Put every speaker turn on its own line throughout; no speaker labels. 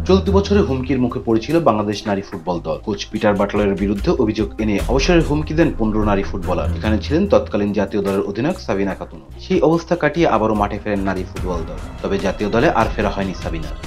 চলতি বছরে হুমকির মুখে পড়েছিল বাংলাদেশ নারী ফুটবল দল। কোচ পিটার বাটলারের বিরুদ্ধে অভিযোগ এনে অবসরের হুমকি দেন 15 নারী ফুটবলার। এখানে ছিলেন তৎকালীন জাতীয় দলের অধিনায়ক সাবিনা খাতুন। সেই অবস্থা কাটিয়ে আবারও মাঠে ফেরেন নারী ফুটবল দল, তবে জাতীয় দলে আর ফেরা হয়নি সাবিনার।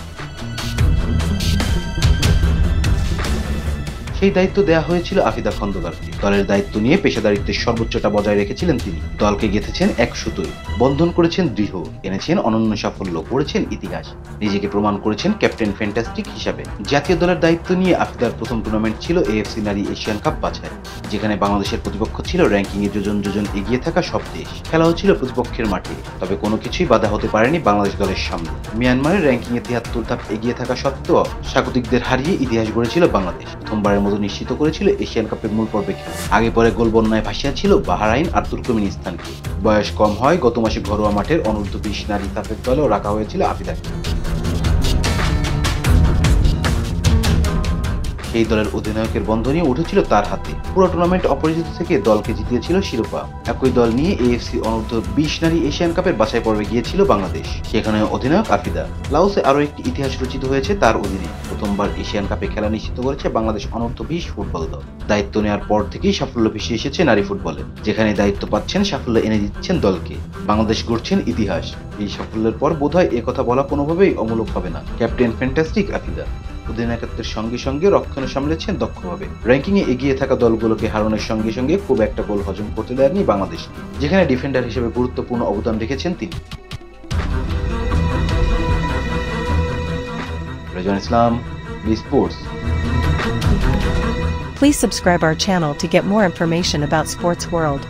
সেই দায়িত্ব দেওয়া হয়েছিল আফিদা খন্দকারকে। দলের দায়িত্ব নিয়ে পেশাদারিত্বের সর্বোচ্চটা বজায় রেখেছিলেন তিনি। দলকে গেঁথেছেন এক সুতোয়, বন্ধন করেছেন দৃঢ়, এনেছেন অনন্য সাফল্য, করেছেন ইতিহাস, নিজেকে প্রমাণ করেছেন ক্যাপ্টেন ফ্যান্টাস্টিক হিসাবে। জাতীয় দলের দায়িত্ব নিয়ে আফিদার প্রথম টুর্নামেন্ট ছিল এএফসি নারী এশিয়ান কাপ বাছাই, যেখানে বাংলাদেশের প্রতিপক্ষ ছিল র্যাঙ্কিংয়ে যোজন যোজন এগিয়ে থাকা সব দেশ। খেলা হচ্ছিল প্রতিপক্ষের মাঠে, তবে কোনো কিছুই বাধা হতে পারেনি বাংলাদেশ দলের সামনে। মিয়ানমারের র্যাঙ্কিংয়ে 73 ধাপ এগিয়ে থাকা সত্ত্বেও স্বাগতিকদের হারিয়ে ইতিহাস গড়েছিল বাংলাদেশ। প্রথমবারের মতো নিশ্চিত করেছিল এশিয়ান কাপের মূল পর্বে খেলা। আগে পরে গোল বন্যায় ভাসিয়া ছিল বাহরাইন আর তুর্কমেনিস্তানকে। বয়স কম হয় গত মাসে ঘরোয়া মাঠের অনূর্ধ্ব 20 নারী সাফের দলেও রাখা হয়েছিল আফিদাকে। এই দলের অধিনায়কের বন্ধনী উঠেছিল তার হাতে। পুরো টুর্নামেন্ট অপরাজিত থেকে দলকে জিতিয়েছিল শিরোপা। একই দল নিয়ে এএফসি অনূর্ধ্ব 20 নারী এশিয়ান কাপের বাছাই পর্বে গিয়েছিল বাংলাদেশ, সেখানে অধিনায়ক আফিদা। লাওসে আরও একটি ইতিহাস রচিত হয়েছে তার অধীনে। প্রথমবার এশিয়ান কাপে খেলা নিশ্চিত করেছে বাংলাদেশ অনূর্ধ্ব 20 ফুটবল দল। দায়িত্ব নেওয়ার পর থেকেই সাফল্য ভেসে এসেছে নারী ফুটবলে। যেখানে দায়িত্ব পাচ্ছেন, সাফল্য এনে দিচ্ছেন দলকে। বাংলাদেশ গড়ছেন ইতিহাস। এই সাফল্যের পর বোধহয় একথা বলা কোনোভাবেই অমূলক হবে না, ক্যাপ্টেন ফ্যান্টাস্টিক আফিদা অধিনায়কত্বের সঙ্গে সঙ্গে রক্ষণও সামলেছেন দক্ষভাবে। র্যাঙ্কিংয়ে এগিয়ে থাকা দলগুলোকে হারানোর সঙ্গে সঙ্গে খুব একটা গোল হজম করতে দেননি বাংলাদেশ, যেখানে ডিফেন্ডার হিসেবে গুরুত্বপূর্ণ অবদান রেখেছেন তিনি। Rezwan Islam, B sports.
Please subscribe our channel to get more information about Sports World.